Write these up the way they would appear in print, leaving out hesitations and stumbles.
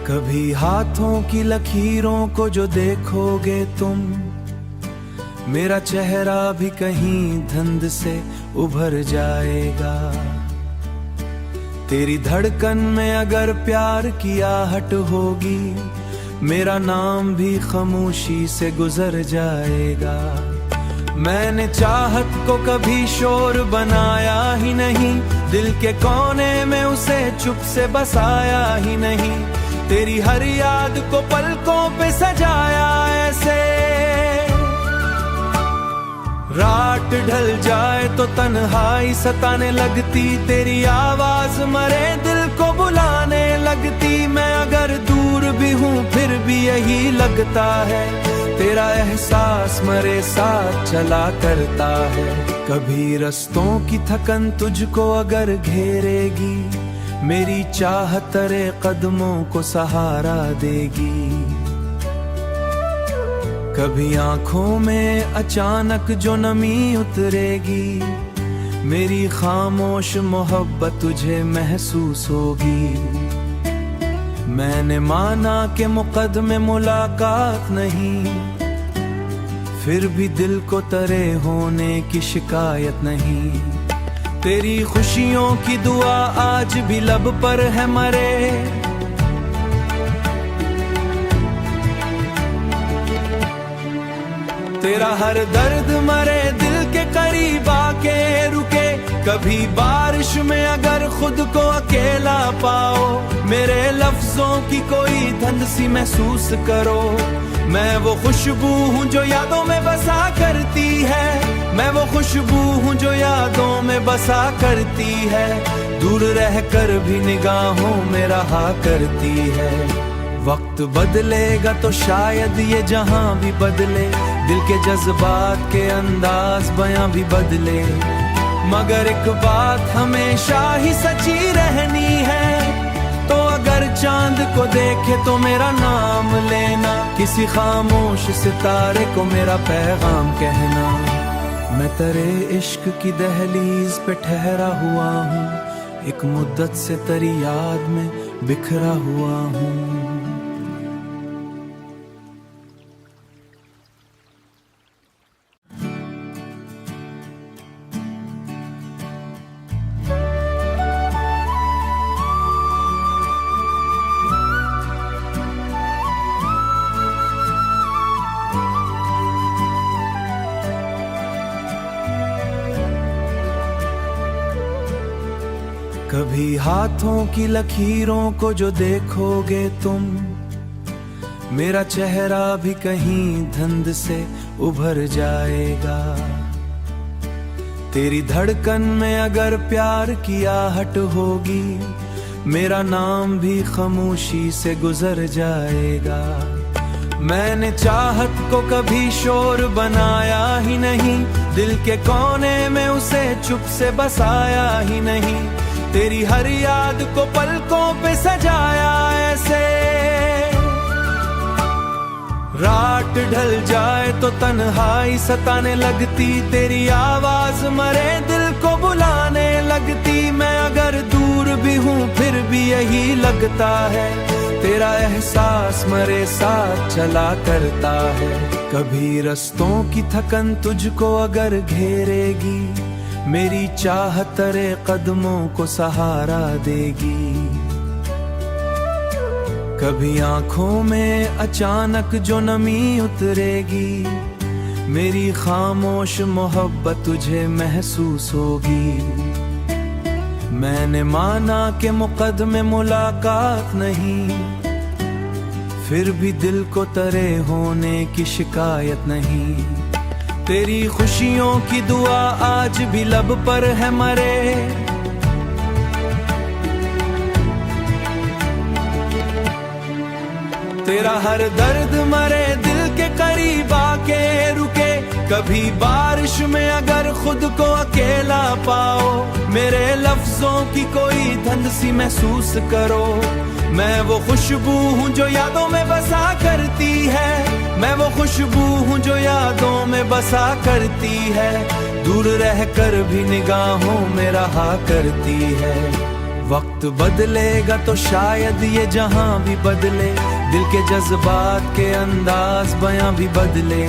कभी हाथों की लकीरों को जो देखोगे तुम, मेरा चेहरा भी कहीं धुंध से उभर जाएगा। तेरी धड़कन में अगर प्यार की आहट होगी, मेरा नाम भी खामोशी से गुजर जाएगा। मैंने चाहत को कभी शोर बनाया ही नहीं, दिल के कोने में उसे चुप से बसाया ही नहीं। तेरी हर याद को पलकों पे सजाया ऐसे, रात ढल जाए तो तन्हाई सताने लगती, तेरी आवाज मरे दिल को बुलाने लगती। मैं अगर दूर भी हूँ फिर भी यही लगता है, तेरा एहसास मरे साथ चला करता है। कभी रस्तों की थकन तुझको अगर घेरेगी, मेरी चाह तेरे कदमों को सहारा देगी। कभी आंखों में अचानक जो नमी उतरेगी, मेरी खामोश मोहब्बत तुझे महसूस होगी। मैंने माना कि मुकद्दमे मुलाकात नहीं, फिर भी दिल को तेरे होने की शिकायत नहीं। तेरी खुशियों की दुआ आज भी लब पर है मरे, तेरा हर दर्द मरे दिल के करीब आके रुके। कभी बारिश में अगर खुद को अकेला पाओ, मेरे लफ्जों की कोई धुंध सी महसूस करो। मैं वो खुशबू हूँ जो यादों में बसा करती है, मैं वो खुशबू हूँ जो यादों में बसा करती है। दूर रहकर भी निगाहों में रहा करती है। वक्त बदलेगा तो शायद ये जहां भी बदले, दिल के जज्बात के अंदाज बयां भी बदले, मगर एक बात हमेशा ही सच्ची रहनी है। तो अगर चांद को देखे तो मेरा नाम लेना, किसी खामोश सितारे को मेरा पैगाम कहना। मैं तेरे इश्क की दहलीज पे ठहरा हुआ हूँ, एक मुद्दत से तेरी याद में बिखरा हुआ हूँ। कभी हाथों की लकीरों को जो देखोगे तुम, मेरा चेहरा भी कहीं धुंध से उभर जाएगा। तेरी धड़कन में अगर प्यार की आहट होगी, मेरा नाम भी खामोशी से गुजर जाएगा। मैंने चाहत को कभी शोर बनाया ही नहीं, दिल के कोने में उसे चुप से बसाया ही नहीं। तेरी हर याद को पलकों पे सजाया ऐसे, रात ढल जाए तो तन्हाई सताने लगती, तेरी आवाज मरे दिल को बुलाने लगती। मैं अगर दूर भी हूँ फिर भी यही लगता है, तेरा एहसास मरे साथ चला करता है। कभी रस्तों की थकन तुझको अगर घेरेगी, मेरी चाह तेरे कदमों को सहारा देगी। कभी आंखों में अचानक जो नमी उतरेगी, मेरी खामोश मोहब्बत तुझे महसूस होगी। मैंने माना कि मुकद्दमे मुलाकात नहीं, फिर भी दिल को तेरे होने की शिकायत नहीं। तेरी खुशियों की दुआ आज भी लब पर है मरे, तेरा हर दर्द मरे दिल के करीब आके रुके। कभी बारिश में अगर खुद को अकेला पाओ, मेरे लफ्जों की कोई धुंध सी महसूस करो। मैं वो खुशबू हूँ जो यादों में बसा करती है, मैं वो खुशबू हूँ जो यादों में बसा करती है। दूर रहकर भी निगाहों में रहा करती है। वक्त बदलेगा तो शायद ये जहां भी बदले, दिल के जज्बात के अंदाज बयां भी बदले,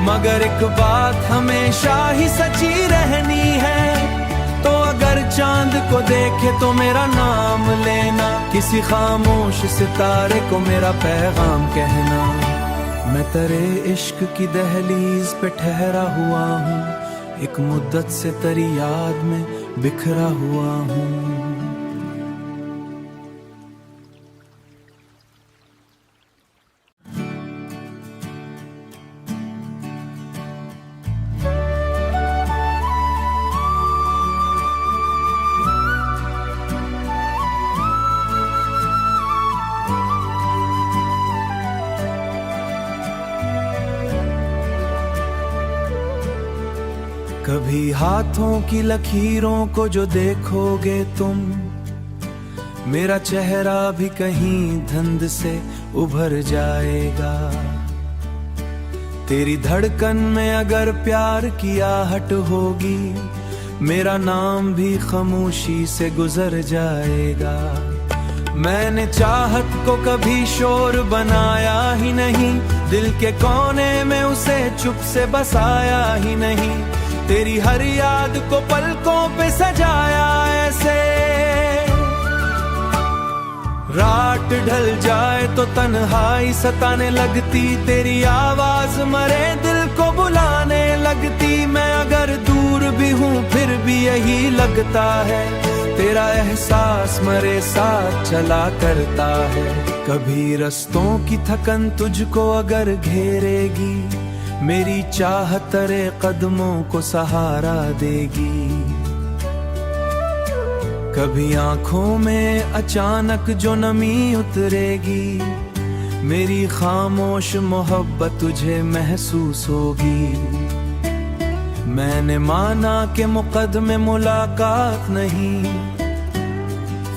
मगर एक बात हमेशा ही सच्ची रहनी है। तो अगर चांद को देखे तो मेरा नाम लेना, किसी खामोश सितारे को मेरा पैगाम कहना। मैं तेरे इश्क की दहलीज पे ठहरा हुआ हूँ, एक मुद्दत से तेरी याद में बिखरा हुआ हूँ। कभी हाथों की लकीरों को जो देखोगे तुम, मेरा चेहरा भी कहीं धुंध से उभर जाएगा। तेरी धड़कन में अगर प्यार की आहट होगी, मेरा नाम भी खामोशी से गुजर जाएगा। मैंने चाहत को कभी शोर बनाया ही नहीं, दिल के कोने में उसे चुप से बसाया ही नहीं। तेरी हर याद को पलकों पे सजाया ऐसे, रात ढल जाए तो तन्हाई सताने लगती, तेरी आवाज मरे दिल को बुलाने लगती। मैं अगर दूर भी हूँ फिर भी यही लगता है, तेरा एहसास मरे साथ चला करता है। कभी रस्तों की थकन तुझको अगर घेरेगी, मेरी चाह तेरे कदमों को सहारा देगी। कभी आंखों में अचानक जो नमी उतरेगी, मेरी खामोश मोहब्बत तुझे महसूस होगी। मैंने माना कि मुकद्दमे मुलाकात नहीं,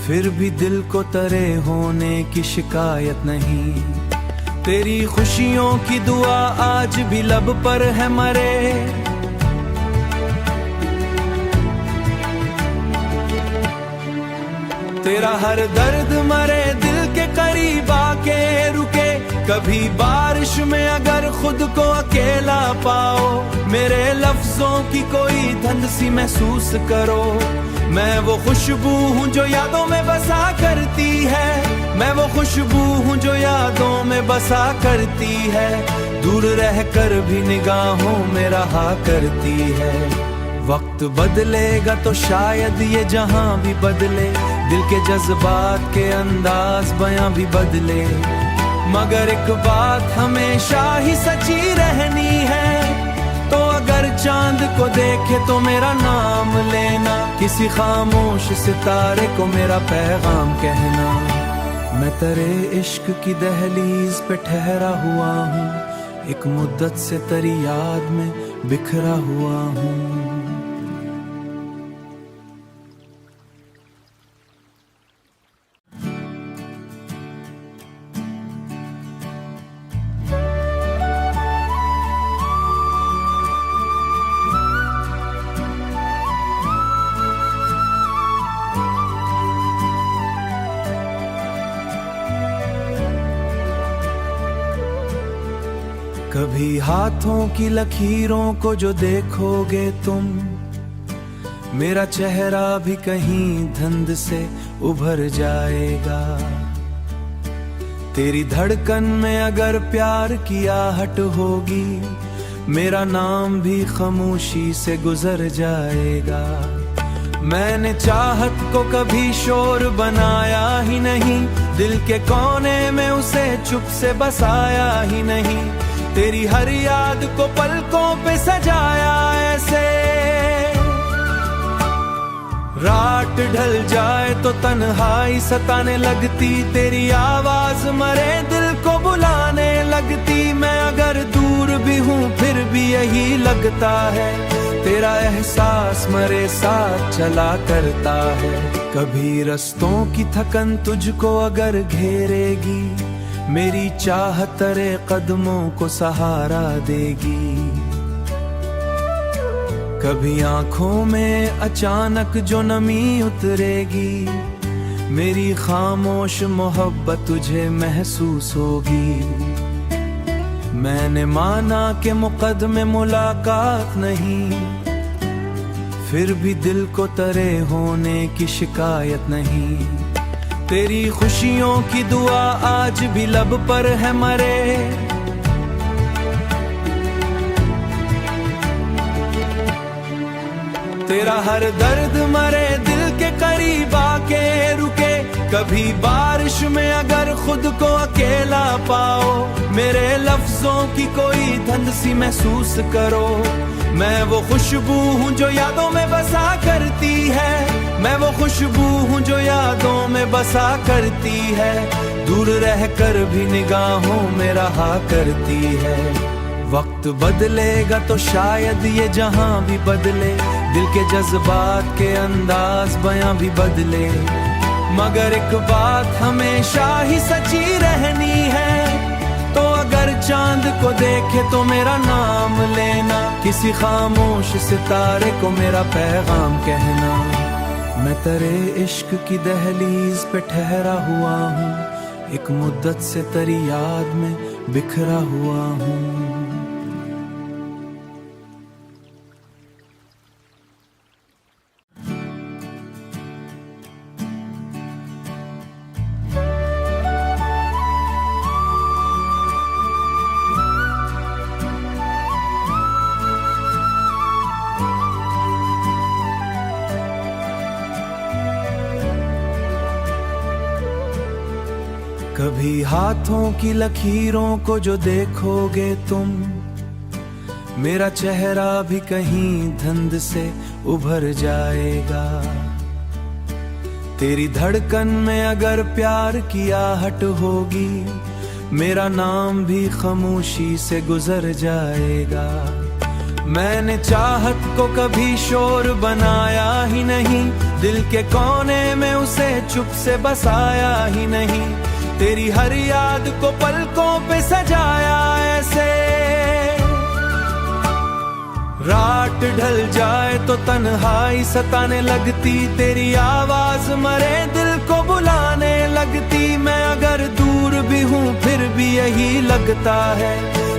फिर भी दिल को तेरे होने की शिकायत नहीं। तेरी खुशियों की दुआ आज भी लब पर है मरे, तेरा हर दर्द मरे दिल के करीब आके रुके। कभी बारिश में अगर खुद को अकेला पाओ, मेरे लफ्जों की कोई धुंध सी महसूस करो। मैं वो खुशबू हूँ जो यादों में बसा करती है, मैं वो खुशबू हूँ जो यादों में बसा करती है। दूर रहकर भी निगाहों में रहा करती है। वक्त बदलेगा तो शायद ये जहां भी बदले, दिल के जज्बात के अंदाज बयां भी बदले, मगर एक बात हमेशा ही सच्ची रहनी है। तो अगर चांद को देखे तो मेरा नाम लेना, किसी खामोश सितारे को मेरा पैगाम कहना। मैं तेरे इश्क की दहलीज पे ठहरा हुआ हूँ, एक मुद्दत से तेरी याद में बिखरा हुआ हूँ। कभी हाथों की लकीरों को जो देखोगे तुम, मेरा चेहरा भी कहीं धुंध से उभर जाएगा। तेरी धड़कन में अगर प्यार की आहट होगी, मेरा नाम भी खामोशी से गुजर जाएगा। मैंने चाहत को कभी शोर बनाया ही नहीं, दिल के कोने में उसे चुप से बसाया ही नहीं। तेरी हर याद को पलकों पे सजाया ऐसे, रात ढल जाए तो तन्हाई सताने लगती, तेरी आवाज मरे दिल को बुलाने लगती। मैं अगर दूर भी हूँ फिर भी यही लगता है, तेरा एहसास मरे साथ चला करता है। कभी रस्तों की थकन तुझको अगर घेरेगी, मेरी चाह तेरे कदमों को सहारा देगी। कभी आंखों में अचानक जो नमी उतरेगी, मेरी खामोश मोहब्बत तुझे महसूस होगी। मैंने माना कि मुकद्दमे मुलाकात नहीं, फिर भी दिल को तेरे होने की शिकायत नहीं। तेरी खुशियों की दुआ आज भी लब पर है मरे, तेरा हर दर्द मरे दिल के करीब आके रुके। कभी बारिश में अगर खुद को अकेला पाओ, मेरे लफ्जों की कोई धुंध सी महसूस करो। मैं वो खुशबू हूँ जो यादों में बसा करती है, मैं वो खुशबू हूँ जो यादों में बसा करती है। दूर रह कर भी निगाहों में रहा करती है। वक्त बदलेगा तो शायद ये जहां भी बदले, दिल के जज्बात के अंदाज बयां भी बदले, मगर एक बात हमेशा ही सच्ची रहनी है। तो अगर चांद को देखे तो मेरा नाम लेना, किसी खामोश सितारे को मेरा पैगाम कहना। मैं तेरे इश्क की दहलीज पे ठहरा हुआ हूँ, एक मुद्दत से तेरी याद में बिखरा हुआ हूँ। कभी हाथों की लकीरों को जो देखोगे तुम, मेरा चेहरा भी कहीं धुंध से उभर जाएगा। तेरी धड़कन में अगर प्यार की आहट होगी, मेरा नाम भी खामोशी से गुजर जाएगा। मैंने चाहत को कभी शोर बनाया ही नहीं, दिल के कोने में उसे चुप से बसाया ही नहीं। तेरी हर याद को पलकों पे सजाया ऐसे, रात ढल जाए तो तन्हाई सताने लगती। तेरी आवाज मरे दिल को बुलाने लगती। मैं अगर दूर भी हूँ फिर भी यही लगता है,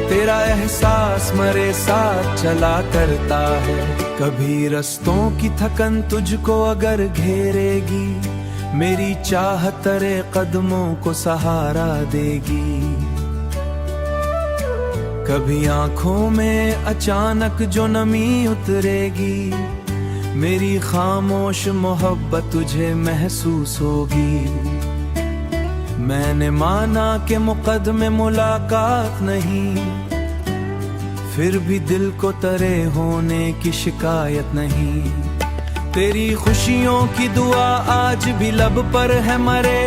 तेरा एहसास मेरे साथ चला करता है। कभी रास्तों की थकन तुझको अगर घेरेगी, मेरी चाह तेरे कदमों को सहारा देगी। कभी आंखों में अचानक जो नमी उतरेगी, मेरी खामोश मोहब्बत तुझे महसूस होगी। मैंने माना कि मुकद्दमे मुलाकात नहीं, फिर भी दिल को तेरे होने की शिकायत नहीं। तेरी खुशियों की दुआ आज भी लब पर है मरे,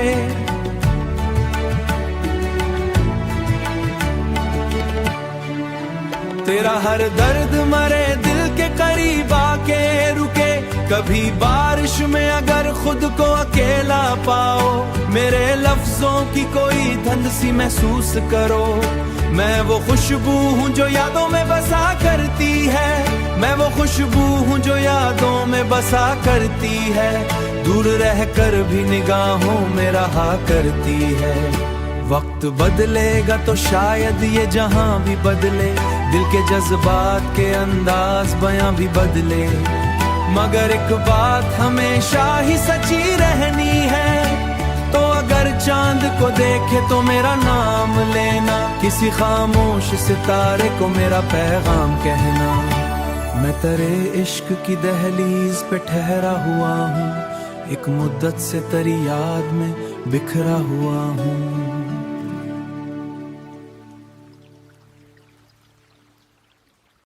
तेरा हर दर्द मरे दिल के करीब आके रुके। कभी बारिश में अगर खुद को अकेला पाओ, मेरे लफ्जों की कोई धुंध सी महसूस करो। मैं वो खुशबू हूँ जो यादों में बसा करती है, मैं वो खुशबू हूँ जो यादों में बसा करती है। दूर रह कर भी निगाहों में रहा करती है। वक्त बदलेगा तो शायद ये जहां भी बदले, दिल के जज्बात के अंदाज बयां भी बदले, मगर एक बात हमेशा ही सच्ची रहनी है। तो अगर चांद को देखे तो मेरा नाम लेना, किसी खामोश सितारे को मेरा पैगाम कहना। मैं तेरे इश्क की दहलीज पे ठहरा हुआ हूँ, एक मुद्दत से तेरी याद में बिखरा हुआ हूँ।